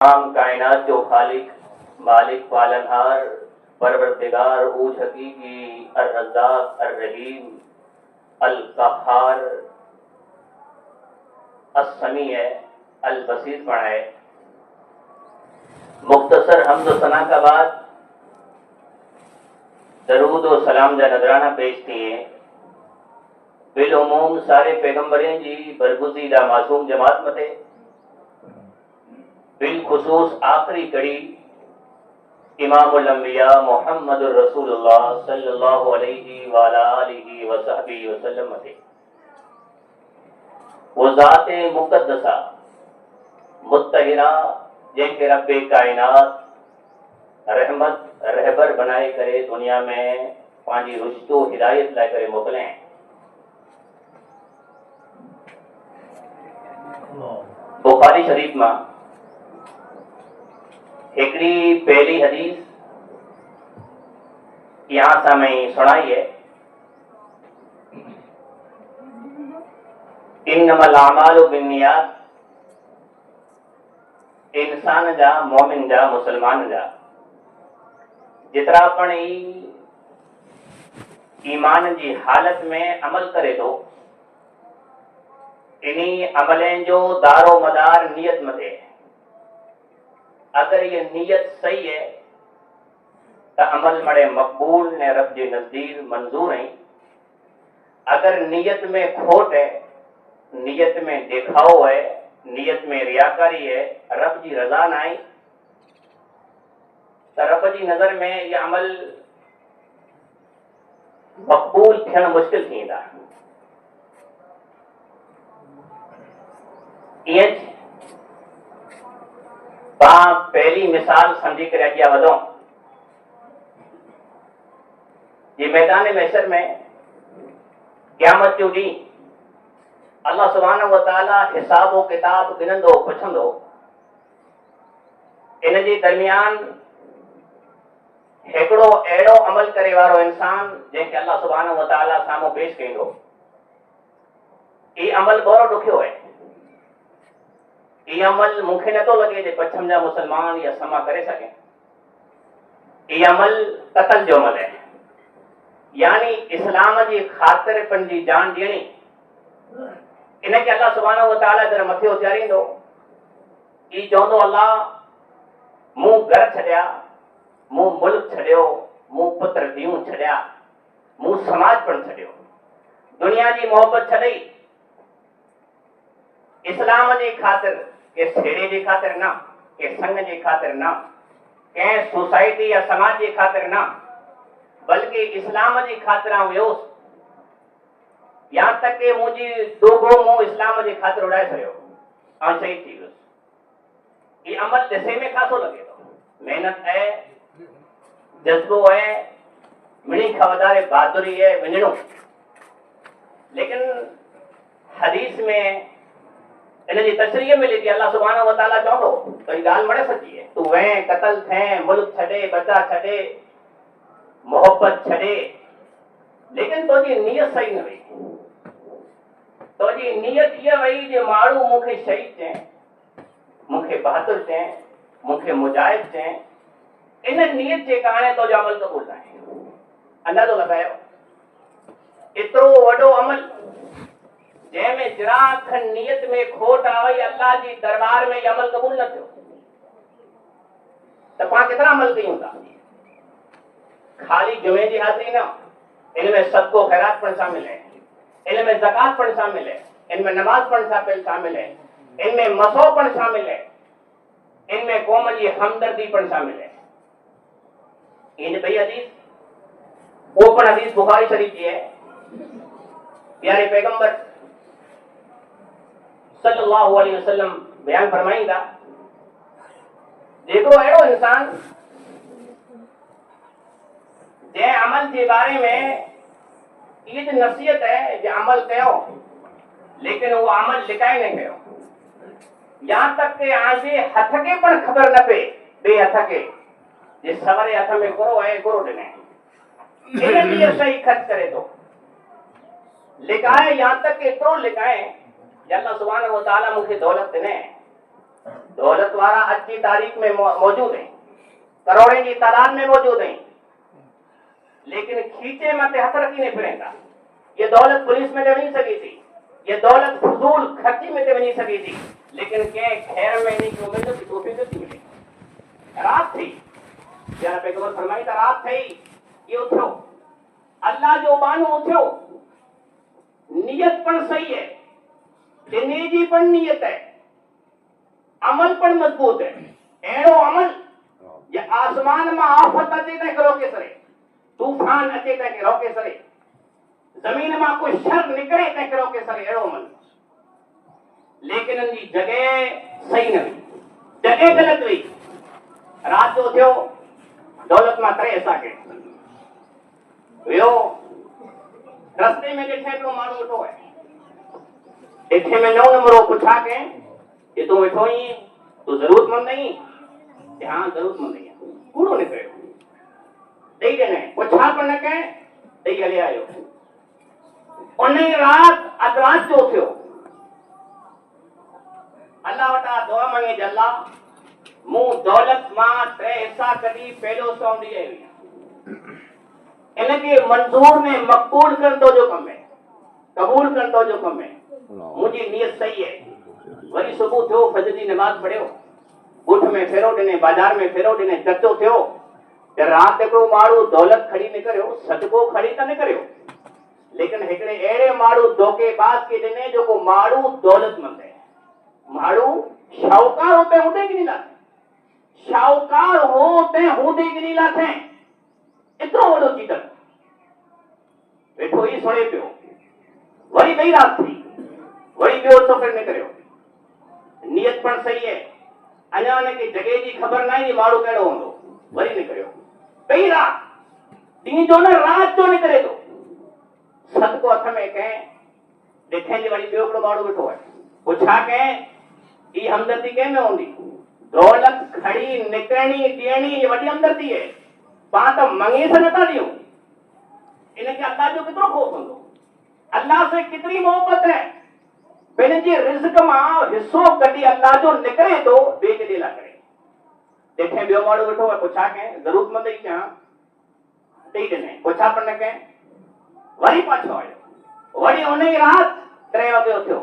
तमाम कायनात जो खालिक मालिक पालनहार परवरदिगार ऊज हकीकी अर रज़्ज़ाक़ अर रहीम अल क़ह्हार अस्समी है अल बसीर पढ़ाए। मुख्तसर हम्द सना का बाद दरूद व सलाम जा नजराना पेश किए। बिलउमूम सारे पैगंबरें जी बरगुज़ीदा मासूम जमात मते बिलखुसूस आखिरी कड़ी इमामुल अंबिया मुहम्मदुर रसूलुल्लाह सल्लल्लाहु अलैहि वाला आलिहि व सहबिहि वसल्लम मते वो ज़ाते मुक़द्दसा मुत्तहिरा जंहिंखे रब्बे कायनात रहमत रहबर बनाए करे दुनिया में पांजी रुश्तो हिदायत लाए करे मोकलें। बुखारी शरीफ में हिकड़ी पहली हदीस यहाँ सा मैं सुनाई है। इन्नमल आमालु बिन्नियात, इंसान जा मोमिन जा मुसलमान जा जितरा पण ईमान जी हालत में अमल करे तो इन्हीं अमलें जो दारो मदार नियत मथे। अगर ये नियत सही है तो अमल मड़े मकबूल ने रब जे नजदीक मंजूर है। अगर नियत में खोट है, नियत में दिखाओ है, नियत में रियाकारी है, रब जी रजा ना आई तो रब जी नजर में ये अमल मकबूल थियण मुश्किल थींदा। पहली मिसाल समझी कर अॻियां वधूं। ये मैदान महशर में क़यामत जो ॾींहुं अल्लाह सुब्हानहु व तआला हिसाब व किताब गिनंदो पुछंदो। इन जे दरमियान हिकिड़ो अहिड़ो अमल करे वारो इंसान जंहिंखे अल्लाह सुब्हानहु व तआला साम्हूं पेश कंदो। ये अमल बड़ो ॾुखियो है। ये अमल मूंखे नथो लगे जे पछम जा मुसलमान या समा करे सके। ये अमल कतल जो अमल है, यानी इस्लाम जी ख़ातिर पंहिंजी जान ॾियणी। इनके अल्लाह सुब्हानहु व तआला जरा मथे उचारींदो। ई चवंदो अल्लाह मूं घर छॾिया, मूं मुल्क छॾियो, मूं पुत्र धीअरूं छॾिया, मूं समाज पण छॾियो, दुनिया जी मोहब्बत छॾई इस्लाम जी ख़ातिर, के सेड़े जी ख़ातिर ना, के संग जी ख़ातिर ना, के सोसाइटी या समाज जी ख़ातिर ना, बल्कि इस्लाम जी ख़ातिर वियोस। यहाँ तक के मुझी दोगो मुंह इस्लाम जी ख़ातिर उड़ाए छॾियो ऐं शहीद थी वियुसि। ये अमल ॾिसे में खासो लगे तो, मेहनत है, जज्बो है, मिणी खां वधारे बहादुरी है, विञणो। लेकिन हदीस में इन जी तशरीह मिले थी। अल्लाह सुब्हानहु व तआला चवंदो तो ये ॻाल्हि मड़े सची है। तू वह कतल थे, मुल्क छॾे, बचा छॾे, मोहब्बत छॾे, लेकिन तुझी नियत सही न हुई। तुझी नियत ये वही जे माण्हू मूंखे शहीद चए, मूंखे बहादुर चए, मूंखे मुजाहिद चए। इन नियत जे कारण तुझो अमल क़बूल न आहे। अंदाज़ो लगायो एतिरो वॾो अमल जंहिंमें जिराख नियत में खोट आई, अल्लाह जी दरबार में अमल क़बूल न थियो तो पाण केतिरा अमल कयूं था। खाली जुमे जी हाज़िरी न, इनमें सदको खैरात पण शामिल है, इनमें ज़कात पण शामिल है, इनमें नमाज पण शामिल है, इनमें मसो पण शामिल है, इनमें कौम जी हमदर्दी पण शामिल है। इन भई हदीस वो पण हदीस बुखारी शरीफ की है। प्यारे पैगंबर सल्लल्लाहु अलैहि वसल्लम बयान फरमाईंदा जेको अहिड़ो इंसान जंहिं अमल के बारे में ये जो नसीहत है जो अमल कयो लेकिन वो अमल लिकाए न कयो, यहाँ तक के आजे हथ के पण खबर न पे बे हथ के जे सवरे हथ में गुरो है, गुरो ॾिने इन लिए सही खर्च करे तो लिकाए। यहाँ तक के एतिरो लिकाए अल्लाह सुब्हानहु व तआला मूंखे दौलत ॾिने, दौलत वारा अज की तारीख में मौजूद है, करोड़े की तादाद में मौजूद है, लेकिन खींचे मत हथ रखी ने फिरेंदा। ये दौलत पुलिस में तो नहीं सकी थी, ये दौलत फजूल खर्ची में तो नहीं सकी थी, लेकिन के खैर में नहीं क्यों मिले तो फिर मिले। रात थी यार पैगंबर फरमाई था, रात थी ये उठो अल्लाह जो बानो उठो, नियत पण सही है, नेजी पण नियत है, अमल पण मजबूत है। एड़ो अमल ये आसमान में आफत अचे तक रोके सरे, तूफान अचे तक रोके सरे, जमीन में कोई शर निकले तक रोके सरे, एड़ो अमल। लेकिन इनकी जगह सही न हुई, जगह गलत हुई। रात जो थियो दौलत में तरे ऐसा के वियो रस्ते में ॾिठे पियो माण्हू वेठो है, ॾिठे में 9 नंबरो पुछा के ये तू वेठो ही तू जरूरतमंद नहीं? हाँ जरूरतमंद नहीं है। कूड़ो निकरियो ॾेई ॾिनई, पुछा पर न कहीं ॾेई हली आयो। उन रात अधरात जो थियो, अल्लाह वटा दुआ मांगे जे अल्लाह मूं दौलत मां 3 हिस्सा कढी पहलो सौ ॾेई आई, इनके मंजूर ने मकबूल कर दो जो कम है, कबूल कर दो जो कम है, मुझी नियत सही है। वरी सुबह थियो फजर जी नमाज पढ़ियो, ॻोठ में फेरो ॾिने, बाजार में फेरो ॾिने, चर्चो थियो त रात हिकिड़ो माण्हू दौलत खड़ी न करियो, सदको खड़ी त न करियो, लेकिन हिकिड़े अहिड़े माण्हू धोखेबाज़ खे ॾिने जेको माण्हू दौलतमंद है, माण्हू शाहूकार होते हूंदे की नहीं लाथे, शाहूकार होते हूंदे की नहीं लाथे, एतिरो वॾो चीटर वेठो ई सुणे पियो। वरी ॿई रात थी, वरी ॿियो सफ़र न करियो, नियत पण सही है, अञा हुनखे जगह जी ख़बर न आई माण्हू कहिड़ो हूंदो, वरी न करियो। ॿई रात ॾींहं जो न रात जो निकिरे थो, सदको हथ में कंहिं ॾिठे जे वरी ॿियो हिकिड़ो माण्हू वेठो आहे, पुछा कंहिं ई हमदर्दी कंहिं में हूंदी? दौलत खड़ी निकरणी ॾियणी ये वॾी हमदर्दी है, पाण त मंगे से नथा ॾियूं। इनखे अल्लाह जो केतिरो खौफ हूंदो, अल्लाह से कितनी मोहब्बत है, पंहिंजे रिज़्क मां हिस्सो कढी अल्लाह जो निकिरे थो, ॿिए खे ॾेला करे। ॾिठे ॿियो माण्हू वेठो आहे, पुछा कंहिं ज़रूरतमंद ई कयां ॾेई ॾिनई, पुछा पर न कंहिं, वरी पाछो आयो। वरी उन ई रात 3 वॻे उथियो,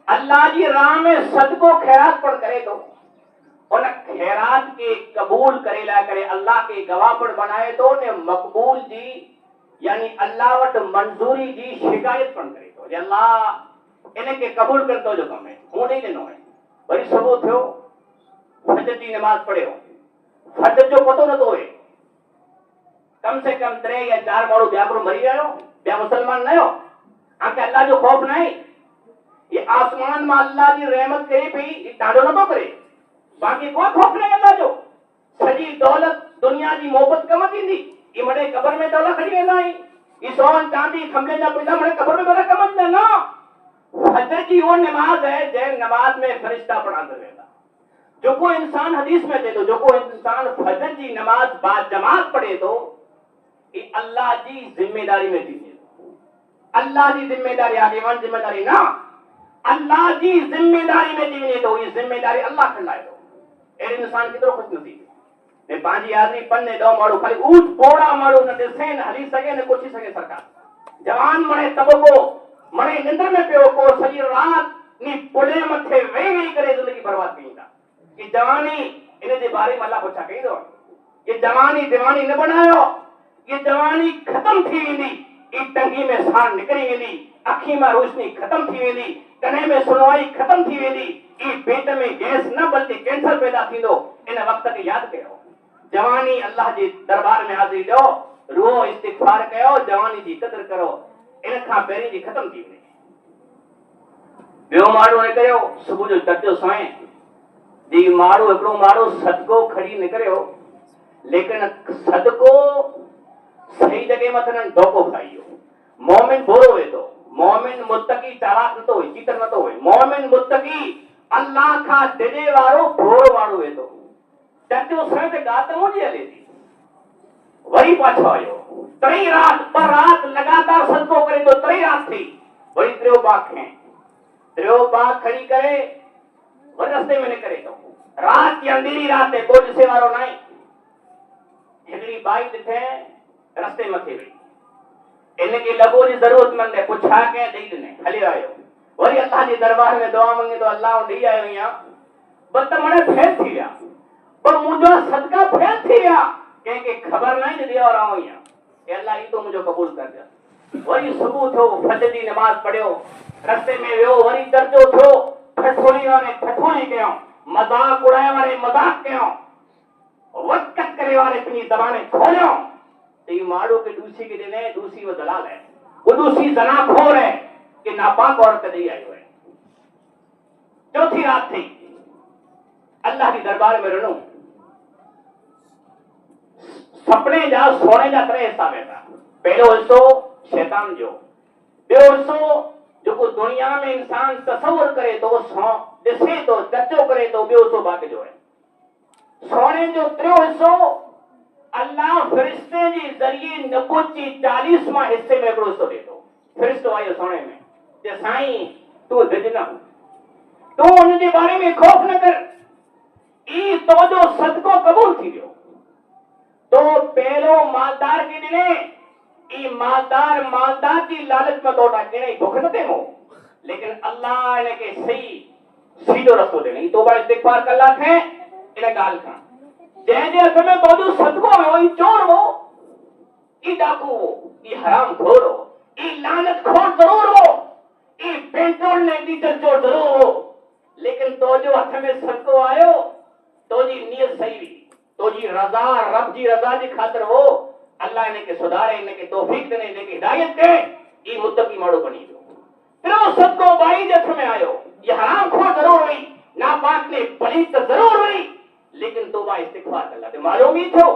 अल्लाह जी राह में सदको खैरात पण करे थो, उन खैरात के कबूल करे ला करे अल्लाह के गवाह पण बनाए थो ने मकबूल जी यानी अल्लाह वट मंजूरी जी शिकायत पण करे थो, अल्लाह इनके कबूल कर दो जो कम है, हूं नहीं ॾिनो है। वरी सुबह थियो, फजर जी नमाज पढ़ियो, फजर जो पतो न तो है, कम से कम 3 या 4 माण्हू ॿिया को मरी वियो, ॿिया मुसलमान न हो, आके अल्लाह जो खौफ न आहे। ये आसमान में अल्लाह जी रहमत करे पई, ये ॾाढो नथो करे, बाक़ी कोई खौफ नहीं अल्लाह जो। सॼी दौलत दुनिया जी मोहब्बत कम थींदी, ये मड़े कब्र में दौलत खड़ी वेंदा आहिनि, ये सोन चांदी खंबे जा पैसा मड़े कब्र में दौलत कम अचंदा न। फजर जी वो नमाज है जंहिं नमाज में फरिश्ता पढ़ांदा वेंदा, जेको इंसान हदीस में अचे थो, जेको इंसान फजर जी नमाज बा जमात पढ़े थो, ये अल्लाह जी जिम्मेदारी में थी वञे, अल्लाह जी जिम्मेदारी आगे जिम्मेदारी ना, अल्लाह जी जिम्मेदारी में थी वञे थो, ये जिम्मेदारी अल्लाह खंडाए थो। अहिड़े इंसान केतिरो ख़ुशनसीब ने पंहिंजी आदमी पन्ने 2 माण्हू खाली ऊट पोड़ा माण्हू न ॾिसे न हली सघे न कुछ सघे। सरकार जवान मणे तबको मणे निंड में पियो को सॼी रात नी पुले मथे वेही करे ज़िंदगी बर्बाद कई था। कि जवानी इन जे बारे में अल्लाह पुछा कई थो, ये जवानी दीवानी न बनायो, ये जवानी खत्म थी वेंदी, ई टंगी में साह निकिरी वेंदी, अखी में रोशनी खत्म थी वेंदी, कने में सुनवाई खत्म थी वेंदी, ई पेट में गैस न बल्कि कैंसर पैदा थींदो। इन वक्त खे याद कयो, जवानी अल्लाह जे दरबार में हाज़िरी ॾियो, रुओ इस्तिग़फार कयो, जवानी जी क़दर करो, इन खां पहिरीं जी खत्म थी वञे। ॿियो माण्हू न करियो, सुबुह जो चर्चो साईं जी माण्हू हिकिड़ो माण्हू सदको खड़ी न करियो, लेकिन सदको सही जगह मत न धोखो खाइयो। मोमिन बोरो हुए तो, मोमिन मुत्तकी चालाक न तो हुए, चीटर न तो हुए, मोमिन मुत्तकी अल्लाह का दिले वारो बोरो वारो हुए तो। चर्चो साईं ते ॻाल्हि त मुंहिंजी हले थी। वरी पाछो आयो, 3 रात पर रात लगातार सदको करे तो 3 रात थी। वरी 3 बाग खड़ी करे वरी रस्ते में निकिरे थो, रात जी अंधेरी रात ते कोई ॾिसे वारो नाहे। हिकिड़ी बाई ॾिठे रस्ते मथे वेही, इनखे लॻो जी ज़रूरतमंद है, कुझु छा कयां, ॾेई ॾिनई, हली आयो। वरी अल्लाह जे दरबार में दुआ मंगी तो अल्लाह ॾेई आयो आहियां, ॿ त मण फेल थी विया, पर मुंहिंजा सदका फेल थी विया, कंहिंखे ख़बर न आहे ॾे और आऊं आहियां, हे अल्लाह ई तो मुंहिंजो क़बूल कर। वरी सुबुह थियो, फजर जी नमाज़ पढ़ियो, रस्ते में वियो, वरी दर्जो थियो, ठठोली वारे ठठोली कयूं, मज़ाक उड़ाइण वारे मज़ाक कयूं, वक़्त करे वारे पंहिंजी ज़बान खोलियो, तो माड़ो के दूसरी के दिन है, दूसरी वो दलाल है, वो दूसरी जनाखोर है कि नापाक औरत दी आई हुई। चौथी रात थी, अल्लाह के दरबार में रणू, सपने जा सोने जा टे हिस्सा वेठा, पहलो हिस्सो शैतान जो, ॿियो हिस्सो जो दुनिया में इंसान तसव्वुर करे तो ॾिसे तो चर्चो करे तो, ॿियो हिस्सो बाक़ी जो है। सोने जो टियों हिस्सो अल्लाह फरिश्ते जी ज़रिए नबूत जी 40वां हिस्से में हिकिड़ो हिस्सो ॾे थो। फरिश्तो आयो सोने में, जे साईं तूं डिॼ न, तूं उन जे बारे में ख़ौफ़ न कर, ई तो जो सदको क़बूल थी वियो, तो पहिरियों मालदार खे ॾिने, ई मालदार जी लालच में तोड़ा ॾिने, बुख न थिए मूं, लेकिन अल्लाह इनखे सही सीधो रस्तो ॾिनई, तौबा इस्तिग़फ़ार कर लाथे इन ॻाल्हि खां। जंहिंजे हथ में तोजो सदको हो, ई चोर हो, ई डाकू हो, ई हराम खोर हो, ई लानत खोर जरूर हो, ई पेट्रोल ने डीजल चोर जरूर हो, लेकिन तोजो हथ में सदको आयो, तोजी नियत सही हुई, तोजी रज़ा रब जी रज़ा जी खातिर हो, अल्लाह इनके सुधारे, इनके तौफीक देने, इनके हिदायत दे, ई मुत्तकी माड़ो बनी वियो। फिर सदको बाई जे हथ में आयो, ये हराम खोर जरूर हुई, नापाक ने पलीत जरूर हुई, लेकिन तौबा इस्तिग़फ़ार कर लाते, मालूम ही थो,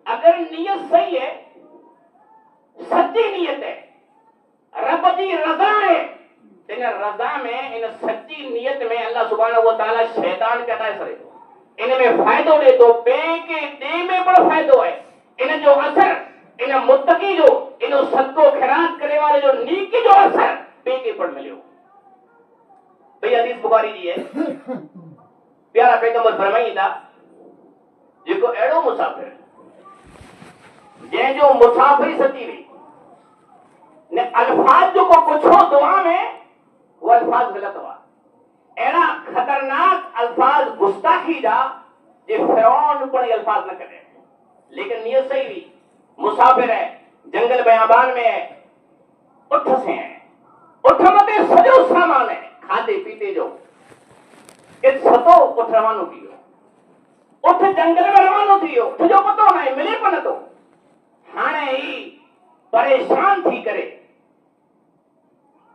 अगर नियत सही है, सच्ची नियत है, रब जी रज़ा है, इन रज़ा में, इन सच्ची नियत में अल्लाह सुब्हानहू व तआला शैतान के हटाए सरे थो, इनमें फायदो दे तो, ॿिए के ॾे में बड़ो फायदो है, इन जो असर, इन मुत्तकी जो, इन सदको खैरात करे वाले जो नीकी जो असर ॿिए के पर मिलियो। भई हदीस बुखारी जी है, प्यारा पैगंबर फरमाईंदा, जेको अहिड़ो मुसाफ़िर जंहिंजो मुसाफ़िरी सची हुई, ने अल्फाज जो को पुछो दुआ में, वो अल्फाज गलत हुआ, अहिड़ा खतरनाक अल्फाज गुस्ताखी जा जे फिरौन पण अल्फाज न कढे, लेकिन नियत सही हुई, मुसाफिर है, जंगल बयाबान में है, उठ से है, उठ मते सॼो सामान है, खाधे पीते जो, के सतो उठ रवानो थी वियो, उठ जंगल में रवानो थी वियो, तुझो पतो न आहे मिले पण थो, हाणे ही परेशान थी करे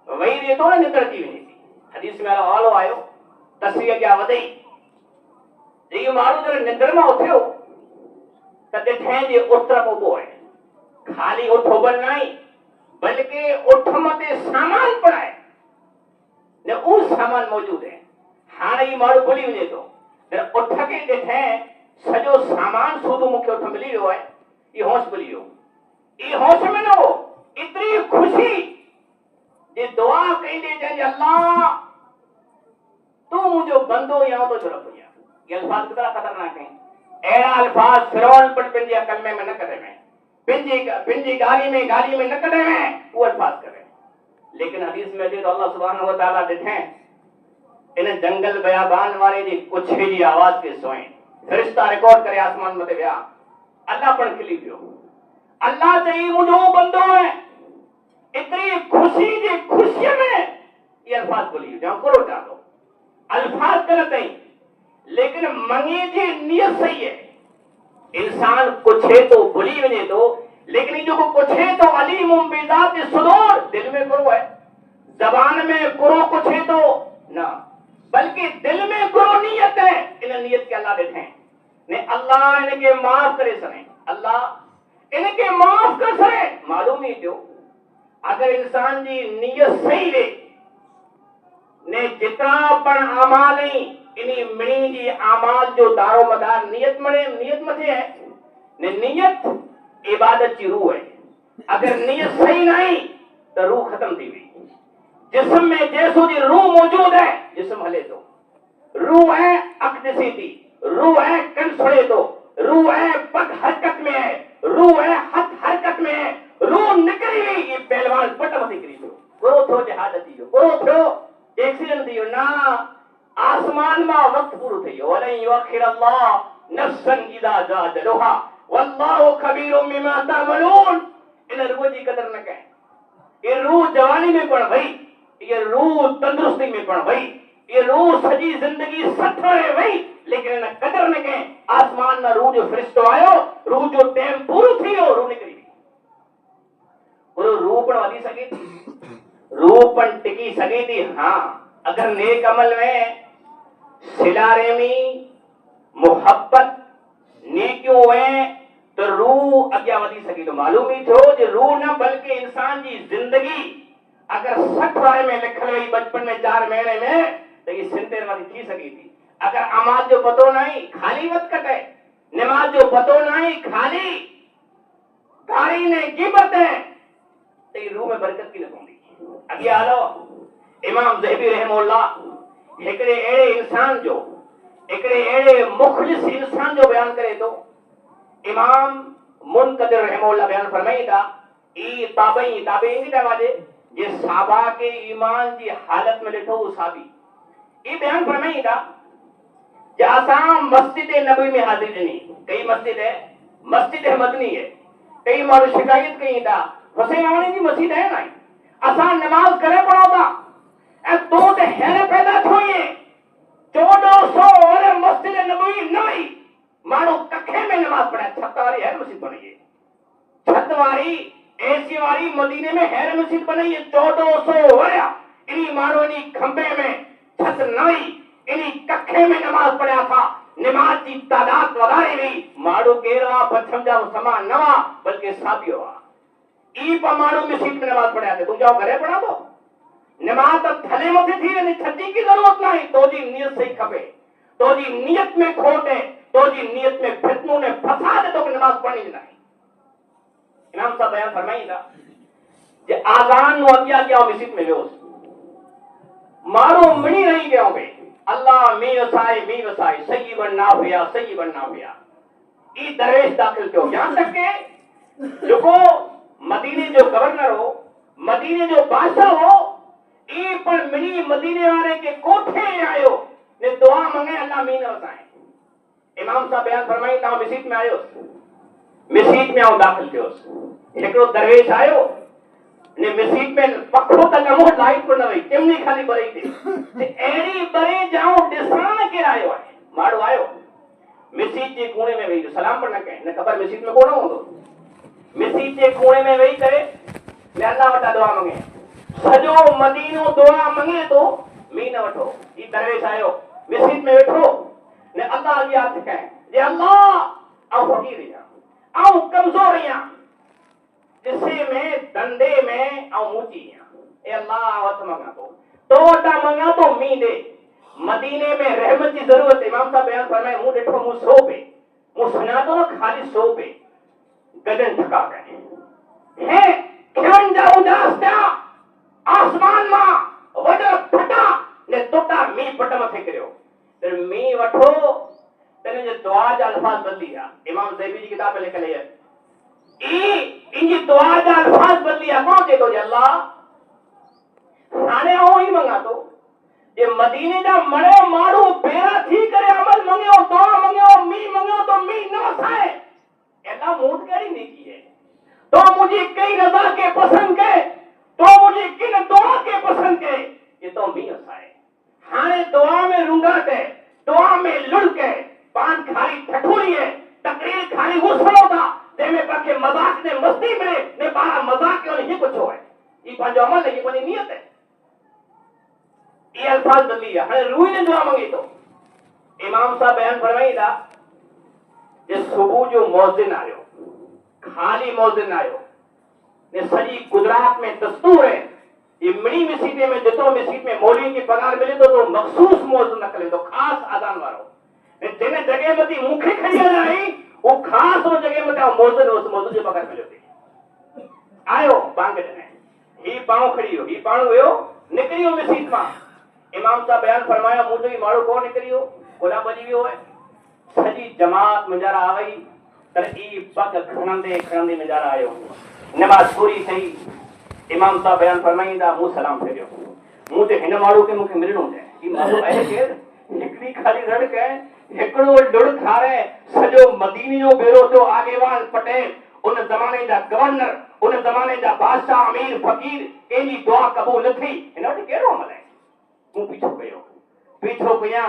वही रहे तो न निकल थी वञे थी। हदीस में हवालो आयो, तस्वीर क्या वधई, ये माण्हू जॾहिं निंद्र मां उथियो त ॾिठे जे उठ उबो आहे, खाली उठ उबल न आहे, बल्कि उठ मथे सामान पण आहे, ने उहो सामान मौजूद है। हाणे ही माण्हू भुली वञे थो, उठ खे ॾिठे सॼो सामान सूदो मूंखे उठ मिली वियो आहे, ये होश भुली वियो, ये होश में न हो, इतनी खुशी जे दुआ कईंदे चइजे अल्लाह तू मुंहिंजो बंदो या तो रब या, ये अल्फाज केतिरा खतरनाक आहिनि। अहिड़ा अल्फाज फिरौन पण पंहिंजे अकल में न कढे में, पंहिंजी गाली में न कढे में, वो अल्फाज करे, लेकिन हदीस में अचे तो अल्लाह सुब्हानहू व तआला ॾिठे इन जंगल बयाबान वारे जी कुछे जी आवाज के सोए, फरिश्ता रिकॉर्ड करे आसमान मथे विया, अल्लाह पण खिली पियो, अल्लाह चई मुंहिंजो बंदो है, इतनी खुशी जी खुशी में ये अल्फाज बोली जाओ करो चाहो, अल्फाज गलत है, लेकिन मंगे जी नियत सही है। इंसान कुछ है तो भूली वने तो, लेकिन जो कुछ है तो अलीमुम बिज़ात सुदूर, दिल में करो है, जबान में करो कुछ है तो ना, बल्कि दिल में करो नियत है, इन नियत के अल्लाह देते हैं ने, अल्लाह इनके माफ करे सने, अल्लाह इनके माफ कर सने। मालूम ही जो अगर इंसान जी नियत सही रे ने जितना पण अमाल इनी मिणी जी अमाल जो दारो मदार नियत मथे है ने, नियत इबादत की रूह है, अगर नियत सही नहीं तो रूह खत्म थी हुई, जिस्म में जैसो जी रूह मौजूद है, जिस्म हले तो, रूह है अकदसी थी, रूह है कंसोड़े तो, रूह है पग हरकत में है, रूह है हथ हरकत में है, रूह निकली हुई ये पहलवान पट मती करी थो पूरो थो जहाज अची वियो पूरो थियो एक्सीडेंट थी वियो ना आसमान मां वक्त पूरो थी वियो वलई युअखिर अल्लाह नफ्सन इदा जा जलोहा वल्लाहु खबीरुम बिमा तामलून। इन रूह जी कदर न करें। ये रूह जवानी में पण वई, ये रूह तंदुरुस्ती में पण वई, ये रूह सजी जिंदगी सथरे वई, लेकिन इन कदर न करें। आसमान में रूह जो फरिश्तो आयो, रूह जो टाइम पूरो थी वियो रूह निकरी वई। पूरो रूह पण वधी सके थी, रूह पण टिकी सके थी। हां अगर नेक अमल में सिलारेमी मोहब्बत नेकियों में तो रूह अग्या वधी सके तो मालूम ही थो जो रूह न बल्कि इंसान की जिंदगी अगर 60 वारे में लिखल वही बचपन में 4 महीने में तो ये 70 वाली थी सकी थी। अगर अमाज जो पतो नहीं खाली मत कटे, नमाज जो पतो नहीं खाली गाड़ी ने कीमत है तो ये रूह में बरकत की न पवंदी। अगे आलो इमाम ज़हबी रहमहुल्लाह एकड़े एड़े इंसान जो एकड़े एड़े मुखलिस इंसान जो बयान करे तो इमाम मुनकदिर रहमहुल्लाह बयान फरमाई था ई ताबई ताबई दरवाजे जे साहबा के ईमान की हालत में लिखो वो साबी ई बयान फरमाई था जे असां मस्जिद नबी में हाजिर नहीं कई मस्जिद है मस्जिद मदनी है कई माण्हू शिकायत कई था हुसैन आवानी जी मस्जिद है ना असां नमाज करे पड़ो था ए तो ते हैर पैदा थोई 1400 और मस्जिद नबी नई मानो कखे में नमाज पढ़े छत वाली है मस्जिद बनी है, छत वाली एसी वाली मदीने में है मस्जिद बनी है 1400 वया इन्हीं मानो इन्हीं खंबे में छत नई इन्हीं कखे में नमाज पढ़ा था। नमाज की तादाद वधारी हुई माड़ो केरवा पछम जा समा नवा बल्कि साबियो ई पर माड़ो मस्जिद में नमाज पढ़ा थे तुम जाओ घरे पढ़ा दो नमाज अब थले मथे थी वही छती की जरूरत नहीं तो जी नियत सही खपे तो जी नियत में खोट है तो जी नियत में फितनों ने फसाद है तो नमाज पढ़नी नहीं। इमाम साहब बयान फरमाई था जे आजान नो अगिया क्या मस्जिद में वेस मारो मणी रही गयो बे अल्लाह मी वसाए सही बनना हुया ई दरवेश दाखिल क्यों यहां तक के जो मदीने जो गवर्नर हो मदीने जो बादशाह हो ई पर मिनी मदीने वाले के कोठे आयो ने दुआ मांगे अल्लाह मीन वसाए। इमाम साहब बयान फरमाई ता मस्जिद में आयो मस्जिद में आओ दाखिल थियो एकड़ो दरवेश आयो ने मस्जिद में पखो तक मो लाइट को न वई केमनी खाली बरई थी ते एड़ी बरे जाओ दिसान के आयो है माड़ो आयो मस्जिद के कोने में वही सलाम पढ़ना के न खबर मस्जिद में कोन होंदो मस्जिद के कोने में वही करे ने अल्लाह वटा दुआ मांगे सजो मदीनो दुआ मांगे तो मीन वठो ई दरवेश आयो मस्जिद में बैठो ने अल्लाह अॻियां हथ कहे जे अल्लाह आऊं फकीर आहियां आऊं कमज़ोर आहियां जिसे में धंधे में आऊं ऊंची आहियां ए अल्लाह हथ मंगा तो वटा मंगा तो मी दे मदीने में रहमत की जरूरत है। इमाम साहब बयान फरमाए मुंह ॾिठो मुंह सो पे मुंह सुञा तो न खाली सो पे गजन ठका गए है खेवन जा उदास था आसमान मां वॾो फटा ने टुटा मी पट मथे करियो फिर मी वठो तने जो दुआ जा अल्फाज बदली गया इमाम ज़हबी जी किताब में लिखल है ई इनकी दुआ जा अल्फाज बदली है कौन के तो अल्लाह हाने हो ही मंगा तो ये मदीने जा मणे मारू पेरा थी करे अमल मंगयो दुआ मंगयो तो मी न वसाए एला मूड करी नेकी है तो मुझे कई रजा के पसंद के तो मुझे किन दुआ के पसंद के ये तो मी वसाए हाने दुआ में रुंगाट है दुआ में लुढ़क है पान खाली ठठोरी है तकरीर खाली गुस्सो था जेमे पाके मजाक ने मस्ती मिले ने बारा मजाक के नहीं कुछ है ये पंहिंजो अमल है ये पंहिंजी नियत है ये अल्फाज बदली है हाणे रूह ने दुआ मांगी तो इमाम साहब बयान फरमाई था जे सुबह जो मौजिन आयो खाली मौजिन आयो ने सजी गुजरात में दस्तूर है ये मिनी मस्जिद में जितो मस्जिद में मौलवी की पगार मिले तो मखसूस मौजिन न करे तो खास आजान वारो ने जेने जगह मती मुखे खड़ी आई वो खास वो जगह मते मौजिन उस मौजिन जो पगार मिले थी आयो बांग ने ही पाणो खड़ी हो ही पाणो हुयो निकरियो मस्जिद मां इमाम साहब बयान फरमाया मुंहिंजो ई माण्हू कोन निकिरियो गुलाब जी वियो है सॼी जमात मुंहिंजा आ वई पर ई पग खणंदे खणंदे मुंहिंजा आयो नमाज़ पूरी थी इमाम साहब बयान फरमाईंदा मूं सलाम फेरियो मूं ते हिन माण्हू खे मूंखे मिलणो है ई माण्हू आहे केरु हिकिड़ी खाली रड़क है हिकिड़ो लुड़ खारे सॼो मदीने जो बेरो थियो आगेवान पटेल उन ज़माने जा गवर्नर उन ज़माने जा बादशाह अमीर फकीर कंहिंजी दुआ क़बूल न थी हिन वटि कहिड़ो अमल आहे मूं पीछो कयां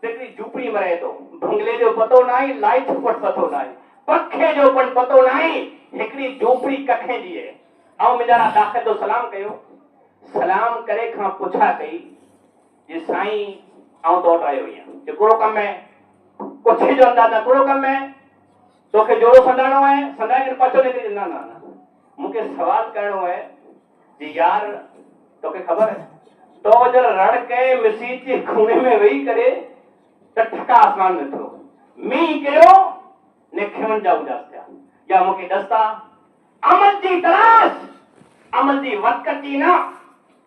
हिकिड़ी झूपड़ी में रहे थो बंगले जो पतो न आहे लाइट जो पतो न आहे पखे जो पण पतो न आहे हिकिड़ी झूपड़ी कखे जी आहे ऐं मुंहिंजा दाख़िल जो सलाम कयो सलाम करे खां पुछा कई जे साईं आउं तो वटि आयो आहियां हिकिड़ो कमु आहे पुछे जो अंदाज़ हिकिड़ो कमु आहे तोखे जोड़ो संडाणो आहे संडाए पाछो निकिरी न न न मूंखे सवाल करणो आहे जी यार तोखे ख़बर है तो जर रड़ के मसीत जे खूने में वेही करे त ठका आसमान में थियो मींहुं किरियो ने खेवन जा उजास थिया या मूंखे दस्ता अमल जी तलाश अमल जी वक़्ति न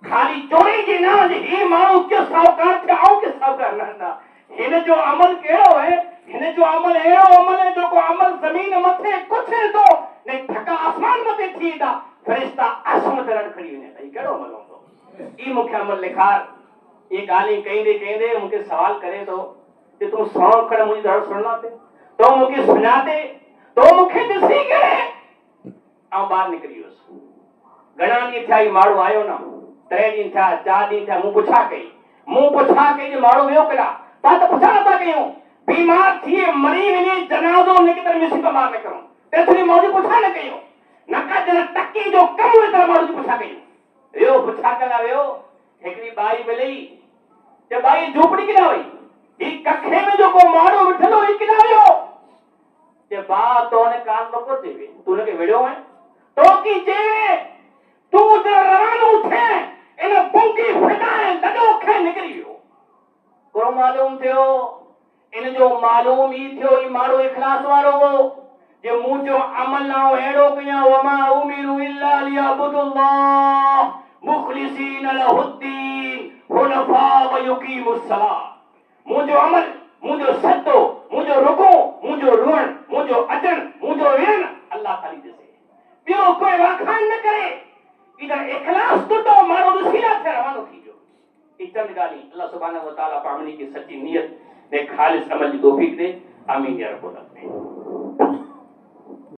खाली चोरी जी न ही माण्हू कियो साहूकार थियो ऐं कियो साहूकार न हिन जो अमल कहिड़ो है हिन जो अमल अहिड़ो अमल है जेको अमल ज़मीन मथे कुछे थो ने ठका आसमान मथे थी वेंदा फ़रिश्ता आसमान ते रड़ खणी वेंदा ही कहिड़ो अमल हूंदो ई मूंखे अमल लिखार ये ॻाल्हि कहंदे मूंखे सवाल करे थो कि तूं सौ खण मुंहिंजी दर सुणना ते तो मूंखे सुञाते तो मूंखे ॾिसी करे ऐं ॿाहिरि निकिरी वियुसि घणा ॾींहं थिया ई माण्हू आयो न 3 ॾींहं थिया 4 ॾींहं थिया मूं पुछा कई जो माण्हू वियो केॾा तव्हां त पुछा नथा कयूं बीमार थिए मरी वञे जनाज़ो निकिरे मिसी मार न करूं तेतरी माण्हू जी पुछा न कयूं न का जन टकी जो कमु वेतर माण्हू जी पुछा कयूं वियो पुछा कला वियो हिकिड़ी बाई मिली ते बाई झूपड़ी किॾा वई ही कखे में जो को माण्हू वेठल हो ही किॾा वियो ते बा तो ने कान बको थी वे तू ने के विड़ो है तो की जे तू जो रवानो थे इन बुंगी फटाए लडो खे निकरी वियो को मालूम थियो इन जो मालूम ई थियो ई माण्हू इखलास वारो हो जे मुंहिंजो अमल ना अहिड़ो कयां वमा उमिरु इल्ला लियअबुदुल्लाह मुखलिसीन लहुद्दीन हुनफा व युकीमुस्सलाह मुंहिंजो अमल मुंहिंजो सतो मुंहिंजो रुको मुंहिंजो रुअण मुंहिंजो अचण मुंहिंजो विहण अल्लाह खाली ॾिसे ॿियो कोई वाखान न करे इधर इखलास टुटो माण्हू ॾिसीला थिया रवानो थी वियो ई चंद ॻाल्हियूं अल्लाह सुब्हानहू व तआला पामनी की सच्ची नियत ने खालिस अमल जी तौफीक दे आमीन या रब्बल आलमीन।